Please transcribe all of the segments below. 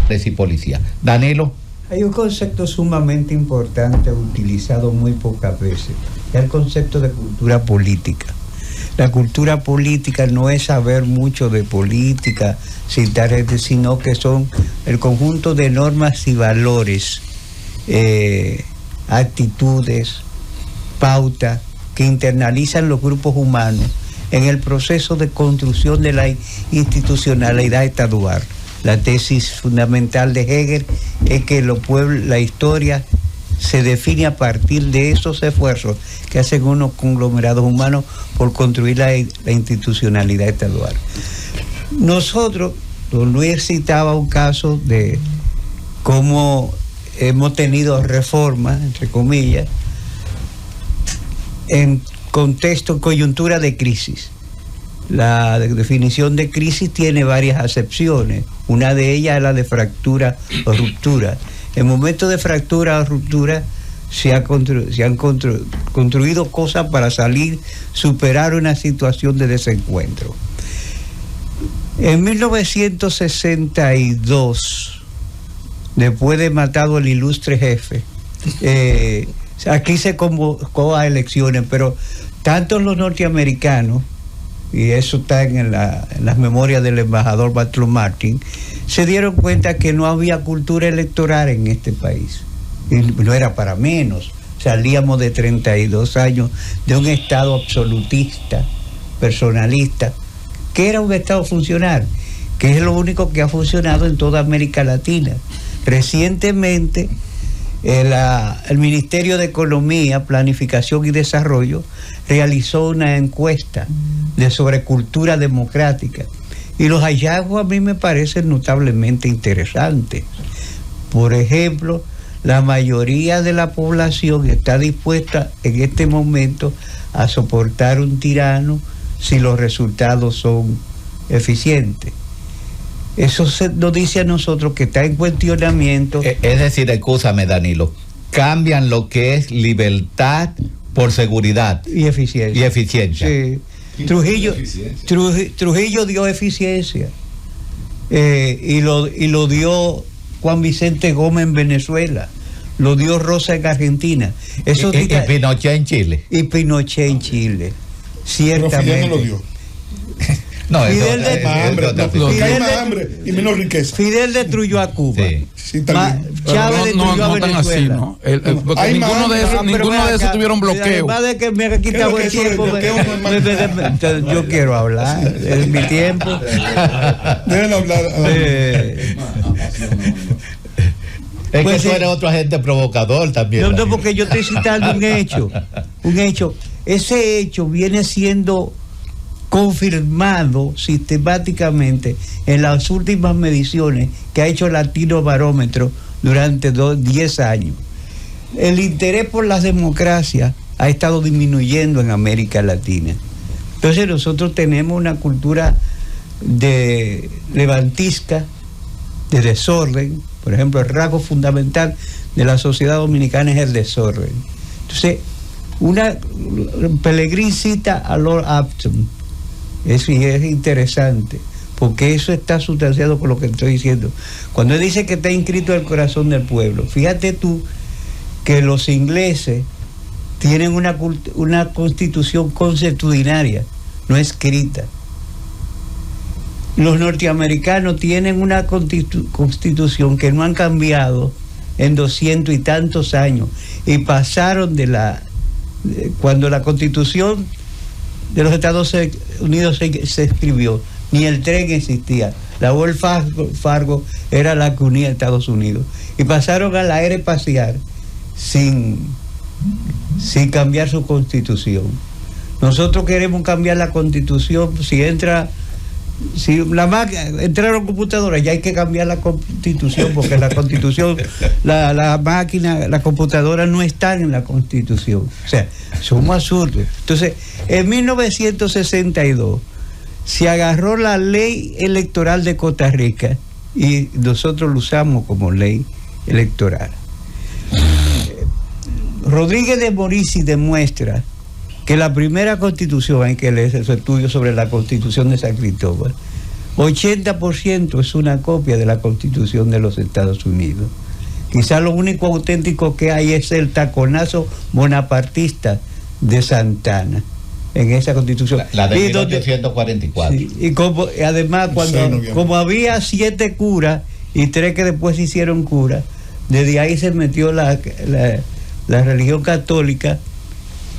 y policía. Danilo. Hay un concepto sumamente importante utilizado muy pocas veces, es el concepto de cultura política. La cultura política no es saber mucho de política, sino que son el conjunto de normas y valores, actitudes, pautas que internalizan los grupos humanos en el proceso de construcción de la institucionalidad estatal. La tesis fundamental de Hegel es que la historia se define a partir de esos esfuerzos que hacen unos conglomerados humanos por construir la institucionalidad estatal. Nosotros, don Luis citaba un caso de cómo hemos tenido reformas, entre comillas, en coyuntura de crisis. La definición de crisis tiene varias acepciones. Una de ellas es la de fractura o ruptura. En momentos de fractura o ruptura se han construido cosas para superar una situación de desencuentro. En 1962, después de matado el ilustre jefe, aquí se convocó a elecciones, pero tanto los norteamericanos, y eso está en las memorias del embajador Bartolo Martin, se dieron cuenta que no había cultura electoral en este país. Y no era para menos. Salíamos de 32 años de un Estado absolutista, personalista, que era un Estado funcional, que es lo único que ha funcionado en toda América Latina. Recientemente, el Ministerio de Economía, Planificación y Desarrollo realizó una encuesta sobre cultura democrática, y los hallazgos a mí me parecen notablemente interesantes. Por ejemplo, la mayoría de la población está dispuesta en este momento a soportar un tirano si los resultados son eficientes. Eso nos dice a nosotros que está en cuestionamiento. Es decir, escúchame, Danilo, cambian lo que es libertad por seguridad y eficiencia. Sí. Trujillo dio eficiencia, y lo dio Juan Vicente Gómez en Venezuela, lo dio Rosa en Argentina. Eso y Pinochet en Chile. Y Pinochet en Chile, ciertamente. Pero Fidel no lo dio. No, Fidel más hambre y menos riqueza. Fidel destruyó a Cuba. Sí, Chávez destruyó a Venezuela. Así, ¿no? Porque ninguno de esos tuvieron bloqueo. Además de que me ha quitado el tiempo, yo quiero hablar, es mi tiempo. Deben hablar. Es que tú eres otro agente provocador también. No, porque yo estoy citando un hecho. Ese hecho viene siendo confirmado sistemáticamente en las últimas mediciones que ha hecho Latino Barómetro durante 10 años. El interés por las democracias ha estado disminuyendo en América Latina. Entonces nosotros tenemos una cultura de levantisca, de desorden. Por ejemplo, el rasgo fundamental de la sociedad dominicana es el desorden. Entonces, Pellegrín cita a Lord Acton. Es interesante, porque eso está sustanciado por lo que estoy diciendo. Cuando él dice que está inscrito en el corazón del pueblo, fíjate tú que los ingleses tienen una constitución consuetudinaria, no escrita. Los norteamericanos tienen una constitución que no han cambiado en 200 y tantos años, y pasaron cuando la constitución de los Estados Unidos se escribió, ni el tren existía. La Wells Fargo era la que unía a Estados Unidos, y pasaron a la era espacial sin cambiar su constitución. Nosotros queremos cambiar la constitución. Si la máquina entraron computadoras, ya hay que cambiar la constitución, porque la constitución, la máquina, la computadora no están en la constitución. O sea, somos absurdos. Entonces, en 1962 se agarró la ley electoral de Costa Rica y nosotros lo usamos como ley electoral. Rodríguez de Morici demuestra que la primera constitución, hay que leer su estudio sobre la constitución de San Cristóbal, 80% es una copia de la Constitución de los Estados Unidos. Quizá lo único auténtico que hay es el taconazo bonapartista de Santana en esa Constitución. La de 1844. Sí, y además, como había 7 curas y 3 que después se hicieron curas, desde ahí se metió la religión católica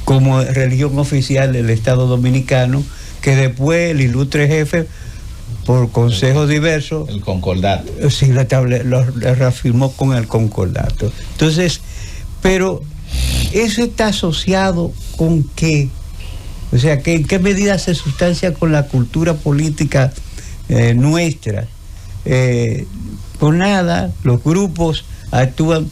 como religión oficial del Estado Dominicano, que después el ilustre jefe, por consejos diversos, el concordato. Sí, lo reafirmó con el concordato. Entonces, pero eso está asociado con qué, o sea, que en qué medida se sustancia con la cultura política nuestra. Por nada, los grupos actúan,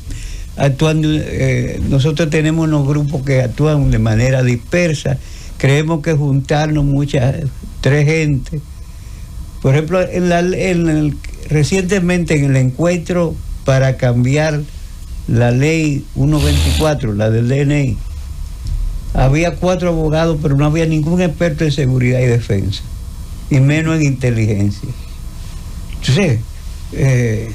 nosotros tenemos unos grupos que actúan de manera dispersa, creemos que juntarnos tres gente. Por ejemplo, recientemente en el encuentro para cambiar la ley 124, la del DNI, había 4 abogados, pero no había ningún experto en seguridad y defensa, y menos en inteligencia. Entonces, ¿de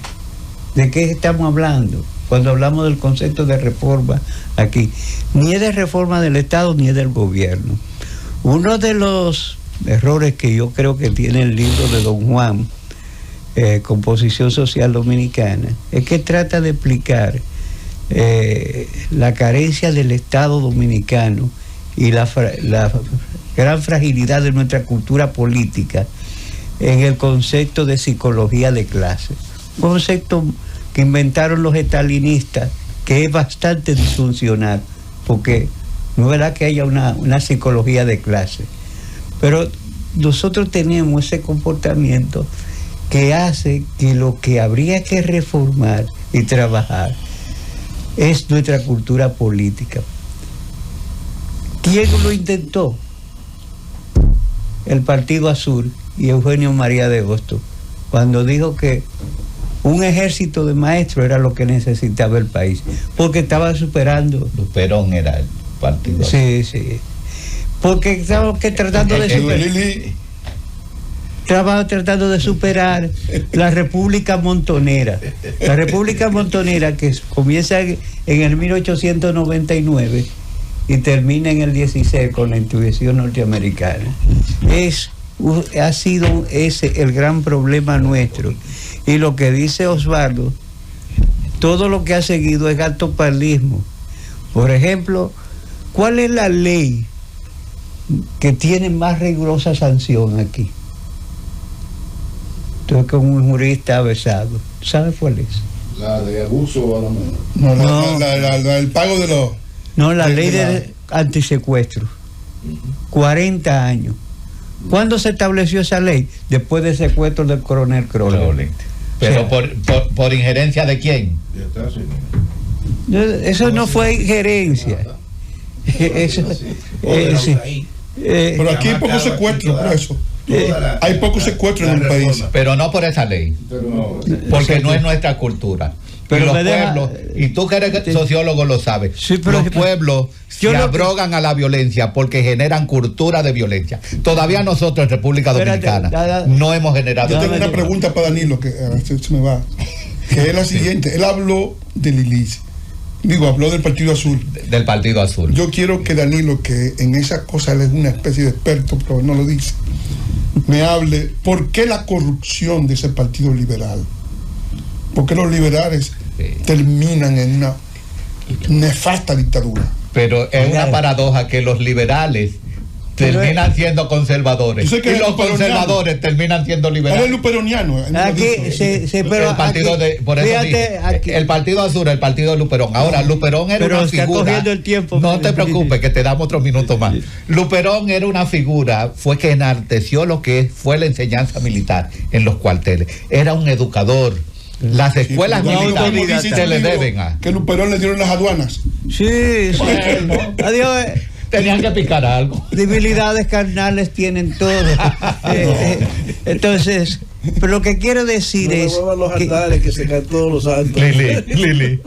qué estamos hablando cuando hablamos del concepto de reforma aquí? Ni es de reforma del Estado ni es del gobierno. Uno de los errores que yo creo que tiene el libro de Don Juan, Composición Social Dominicana, es que trata de explicar la carencia del Estado dominicano y la gran fragilidad de nuestra cultura política en el concepto de psicología de clase. Un concepto que inventaron los estalinistas, que es bastante disfuncional, porque no es verdad que haya una psicología de clase. Pero nosotros tenemos ese comportamiento que hace que lo que habría que reformar y trabajar es nuestra cultura política. ¿Quién lo intentó? El Partido Azul y Eugenio María de Hostos, cuando dijo que un ejército de maestros era lo que necesitaba el país, porque estaba superando. Luperón era el partido. Sí, sí. Porque estaba tratando de superar la República Montonera. La República Montonera, que comienza en el 1899 y termina en el 16 con la intuición norteamericana. Ha sido ese el gran problema nuestro. Y lo que dice Osvaldo, todo lo que ha seguido es gatoparlismo. Por ejemplo, ¿cuál es la ley que tiene más rigurosa sanción aquí? Tú como un jurista avesado, ¿sabes cuál es? La de abuso a la mujer. No, el pago de los... No, la ley de antisecuestro. 40 años. ¿Cuándo se estableció esa ley? Después del secuestro del coronel Crowley. ¿Pero por injerencia de quién? Eso no fue injerencia. Pero aquí hay poco secuestro, por eso. Hay poco secuestro en el país. Pero no por esa ley. Porque no es nuestra cultura. Pero los pueblos, y tú que eres sociólogo lo sabes, sí, los pueblos se abrogan a la violencia porque generan cultura de violencia. Todavía nosotros en República Dominicana no hemos generado. Yo tengo una pregunta para Danilo, que a veces se me va, que es la siguiente. Él habló de Lilis. Habló del Partido Azul. Del Partido Azul. Yo quiero que Danilo, que en esas cosas él es una especie de experto, pero no lo dice, me hable por qué la corrupción de ese partido liberal. ¿Por qué los liberales terminan en una nefasta dictadura? Pero es una paradoja que los liberales terminan siendo conservadores y los conservadores terminan siendo liberales. Él es luperoniano. Pero el partido por eso dije, el Partido Azul, el partido de Luperón. Ahora, Luperón era una figura. No te preocupes, que te damos otro minuto más. Luperón era una figura, fue que enalteció lo que fue la enseñanza militar en los cuarteles. Era un educador. Las escuelas militares se le deben a que Luperón le dieron las aduanas. Sí. Bueno. Adiós. Tenían que picar algo. Debilidades carnales tienen todos. Entonces, pero lo que quiero decir es los altares que se caen todos los santos. Lili.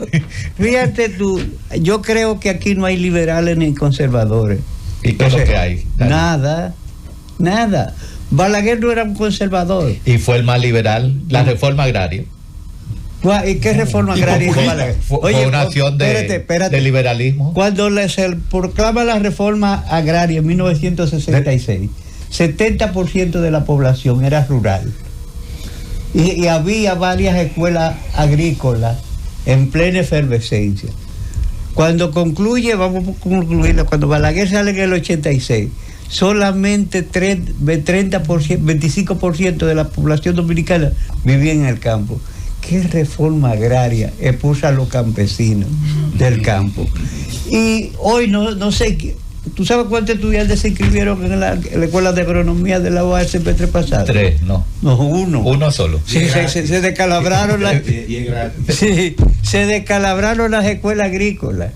Fíjate tú, yo creo que aquí no hay liberales ni conservadores. ¿Y qué es lo que hay? Nada. Balaguer no era un conservador. Y fue el más liberal, la reforma agraria. ¿Y qué reforma agraria hizo Balaguer? Fue una acción de liberalismo. Cuando se proclama la reforma agraria en 1966, 70% de la población era rural. Y había varias escuelas agrícolas en plena efervescencia. Cuando concluye, vamos a concluirla, cuando Balaguer sale en el 86, solamente 25% de la población dominicana vivía en el campo. ¿Qué reforma agraria expulsa a los campesinos del campo? Y hoy no sé, ¿tú sabes cuántos estudiantes se inscribieron en la escuela de agronomía de la UAS el semestre pasado? 3, no. No, 1. 1 solo. Sí, se descalabraron se descalabraron las escuelas agrícolas.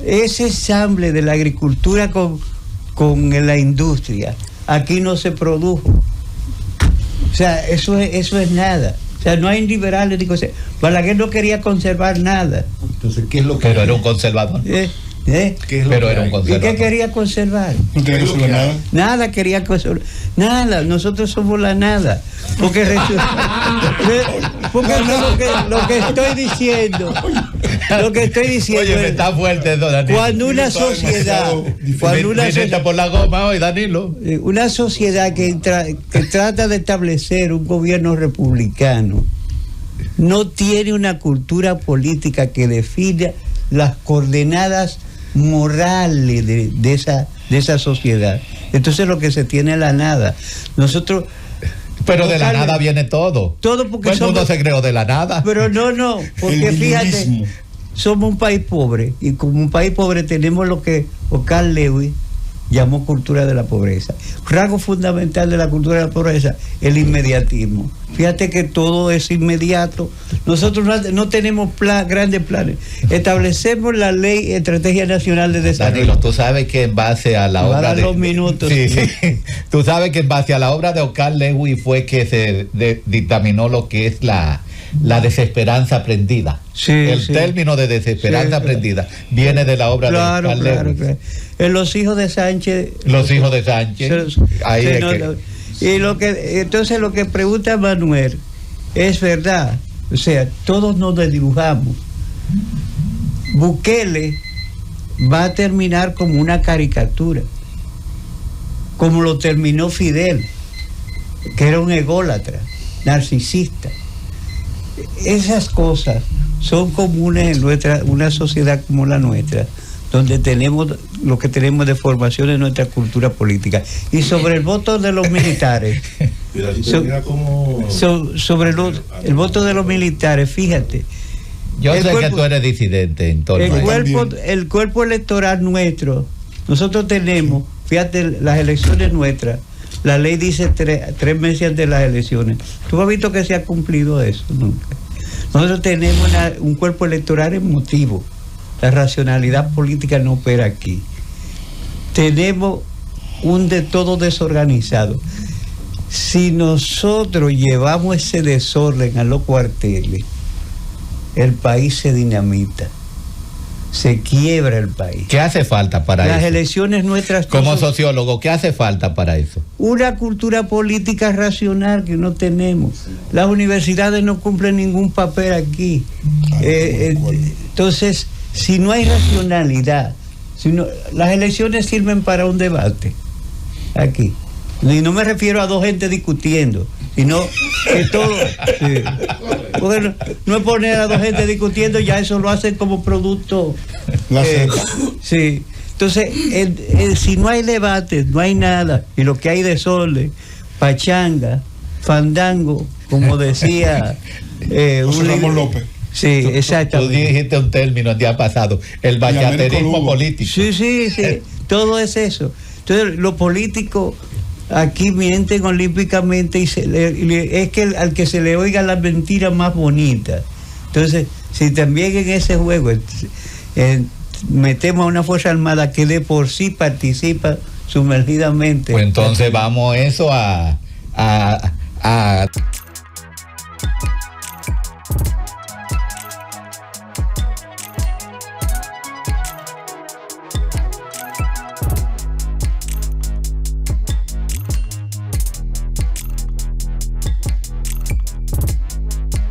Ese ensamble de la agricultura con la industria, aquí no se produjo. O sea, eso es nada. O sea, no hay liberales ni cosas. Balaguer no quería conservar nada. Entonces, ¿qué es lo que era un conservador? Pero era un conservador. ¿Y qué quería conservar? ¿No quería conservar nada? Nada quería conservar. Nada, nosotros somos la nada. Porque lo que estoy diciendo. Oye, me está fuerte, don Danilo. Cuando una sociedad. Por la goma hoy, Danilo. Una sociedad que trata de establecer un gobierno republicano no tiene una cultura política que defina las coordenadas morales de esa sociedad. Entonces lo que se tiene es la nada. Nosotros... Pero de la nada viene todo. Todo porque el mundo se creó de la nada. Pero no, porque fíjate, somos un país pobre, y como un país pobre tenemos lo que Carl Lewis llamó cultura de la pobreza. Rasgo fundamental de la cultura de la pobreza, el inmediatismo. Fíjate que todo es inmediato. Nosotros no tenemos grandes planes. Establecemos la ley Estrategia Nacional de Desarrollo. Danilo, tú sabes que en base a la obra de... 2 minutos. Sí. Tú sabes que en base a la obra de Oscar Lewis fue que se dictaminó lo que es la desesperanza aprendida. El término de desesperanza aprendida viene de la obra de Oscar Lewis. Claro. En Los hijos de Sánchez. Ahí es y entonces lo que pregunta Manuel es verdad. O sea, todos nos desdibujamos. Bukele va a terminar como una caricatura, como lo terminó Fidel, que era un ególatra, narcisista. Esas cosas son comunes en una sociedad como la nuestra, donde tenemos lo que tenemos de formación en nuestra cultura política. Y sobre el voto de los militares, sobre el voto de los militares, fíjate. Yo sé que tú eres disidente en todo el cuerpo electoral nuestro, nosotros tenemos, fíjate, las elecciones nuestras, la ley dice 3 meses antes de las elecciones. ¿Tú has visto que se ha cumplido eso? Nunca. Nosotros tenemos un cuerpo electoral emotivo. La racionalidad política no opera aquí. Tenemos todo desorganizado. Si nosotros llevamos ese desorden a los cuarteles, el país se dinamita, se quiebra el país. ¿Qué hace falta para eso? Las elecciones nuestras... Como sociólogo, ¿qué hace falta para eso? Una cultura política racional que no tenemos. Las universidades no cumplen ningún papel aquí. Entonces, si no hay racionalidad, las elecciones sirven para un debate aquí. Y no me refiero a 2 gente discutiendo, sino que todo... Sí. Porque no es poner a 2 gente discutiendo, ya eso lo hacen como producto. Sí. Entonces, si no hay debate, no hay nada, y lo que hay desorden, pachanga, fandango, como decía Ramón López. Sí, exacto. Tú dijiste un término el día pasado, el bachaterismo político. Sí. Todo es eso. Entonces, los políticos aquí mienten olímpicamente y es que al que se le oiga la mentira más bonita. Entonces, si también en ese juego metemos a una fuerza armada que de por sí participa sumergidamente, pues entonces vamos eso a